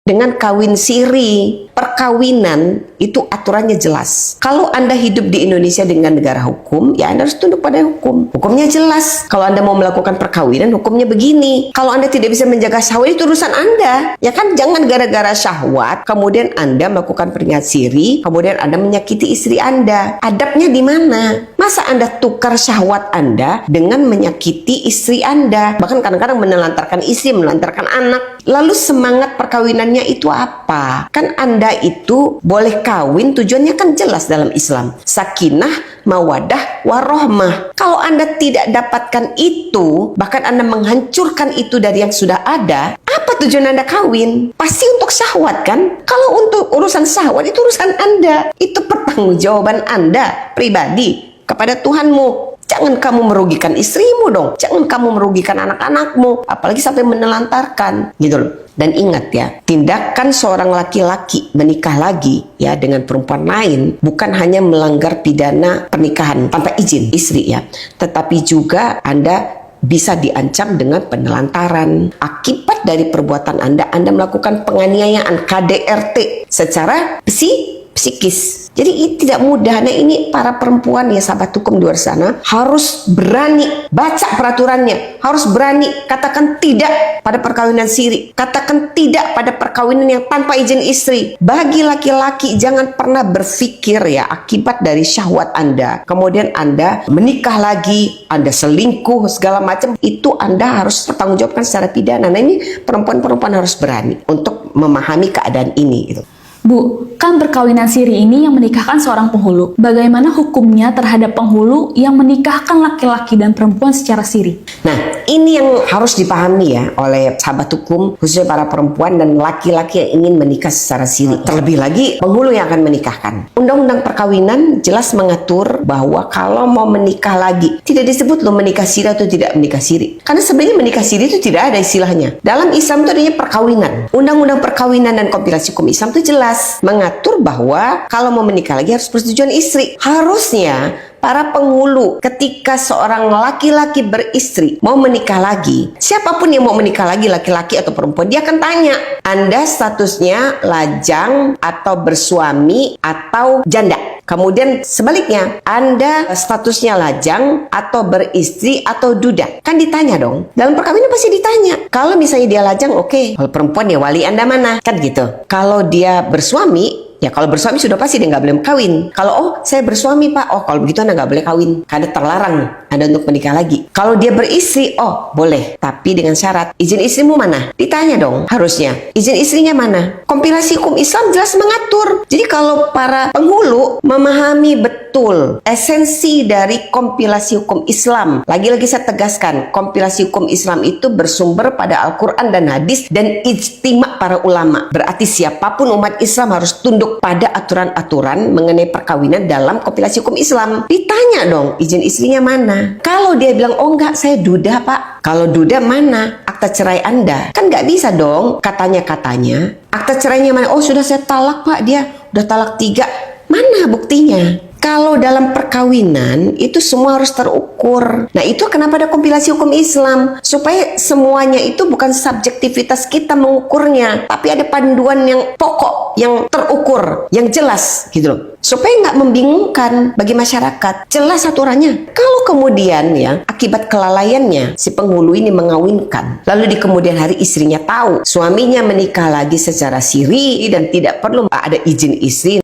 Dengan kawin siri, perkawinan itu aturannya jelas. Kalau Anda hidup di Indonesia dengan negara hukum, ya Anda harus tunduk pada hukum. Hukumnya jelas. Kalau Anda mau melakukan perkawinan, hukumnya begini. Kalau Anda tidak bisa menjaga syahwat, itu urusan Anda. Ya kan, jangan gara-gara syahwat, kemudian Anda melakukan pernikahan siri, kemudian Anda menyakiti istri Anda. Adabnya di mana? Masa Anda tukar syahwat Anda dengan menyakiti istri Anda? Bahkan kadang-kadang menelantarkan istri, menelantarkan anak. Lalu semangat perkawinannya itu apa? Kan Anda itu boleh kawin, tujuannya kan jelas dalam Islam. Sakinah, mawadah, warohmah. Kalau Anda tidak dapatkan itu, bahkan Anda menghancurkan itu dari yang sudah ada, apa tujuan Anda kawin? Pasti untuk syahwat kan? Kalau untuk urusan syahwat, itu urusan Anda. Itu pertanggungjawaban Anda pribadi kepada Tuhanmu. Jangan kamu merugikan istrimu dong. Jangan kamu merugikan anak-anakmu. Apalagi sampai menelantarkan. Gitu loh. Dan ingat ya, tindakan seorang laki-laki menikah lagi ya dengan perempuan lain bukan hanya melanggar pidana pernikahan tanpa izin istri ya. Tetapi juga Anda bisa diancam dengan penelantaran. Akibat dari perbuatan Anda melakukan penganiayaan KDRT secara psikis. Jadi ini tidak mudah. Nah, ini para perempuan ya, sahabat hukum di luar sana harus berani baca peraturannya, harus berani katakan tidak pada perkawinan siri, katakan tidak pada perkawinan yang tanpa izin istri. Bagi laki-laki, jangan pernah berpikir ya akibat dari syahwat Anda, kemudian Anda menikah lagi, Anda selingkuh segala macam, itu Anda harus bertanggung jawabkan secara pidana. Nah, ini perempuan-perempuan harus berani untuk memahami keadaan ini gitu. Bu, kan perkawinan siri ini yang menikahkan seorang penghulu. Bagaimana hukumnya terhadap penghulu yang menikahkan laki-laki dan perempuan secara siri? Nah, ini yang harus dipahami ya oleh sahabat hukum, khususnya para perempuan dan laki-laki yang ingin menikah secara siri. Terlebih lagi penghulu yang akan menikahkan. Undang-undang perkawinan jelas mengatur bahwa kalau mau menikah lagi, tidak disebut lo menikah siri atau tidak menikah siri. Karena sebenarnya menikah siri itu tidak ada istilahnya. Dalam Islam itu adanya perkawinan. Undang-undang perkawinan dan kompilasi hukum Islam itu jelas mengatur bahwa kalau mau menikah lagi harus persetujuan istri. Harusnya para penghulu ketika seorang laki-laki beristri mau menikah lagi, siapapun yang mau menikah lagi, laki-laki atau perempuan, dia akan tanya, Anda statusnya lajang atau bersuami atau janda. Kemudian sebaliknya, Anda statusnya lajang atau beristri atau duda. Kan ditanya dong. Dalam perkawinan pasti ditanya. Kalau misalnya dia lajang, oke. Kalau perempuan ya wali Anda mana? Kan gitu. Kalau dia bersuami, ya kalau bersuami sudah pasti dia nggak boleh kawin. Kalau saya bersuami Pak, kalau begitu Anda nggak boleh kawin. Karena terlarang Anda untuk menikah lagi. Kalau dia beristri, boleh. Tapi dengan syarat, izin istrimu mana? Ditanya dong harusnya. Izin istrinya mana? Kompilasi hukum Islam jelas mengatur. Jadi kalau para penghulu memahami betul esensi dari kompilasi hukum Islam. Lagi-lagi saya tegaskan, kompilasi hukum Islam itu bersumber pada Al-Quran dan hadis dan ijtima para ulama. Berarti siapapun umat Islam harus tunduk pada aturan-aturan mengenai perkawinan dalam kompilasi hukum Islam. Ditanya dong, izin istrinya mana? Kalau dia bilang, enggak, saya duda Pak. Kalau duda mana? Akta cerai Anda. Kan nggak bisa dong katanya-katanya. Akta cerainya mana? Sudah saya talak Pak, dia udah talak 3. Mana buktinya? Kalau dalam perkawinan itu semua harus terukur. Nah, itu kenapa ada kompilasi hukum Islam, supaya semuanya itu bukan subjektivitas kita mengukurnya, tapi ada panduan yang pokok, yang terukur, yang jelas gitu loh. Supaya nggak membingungkan bagi masyarakat. Jelas aturannya. Kalau kemudian ya akibat kelalaiannya si penghulu ini mengawinkan, lalu di kemudian hari istrinya tahu suaminya menikah lagi secara siri dan tidak perlu ada izin istri,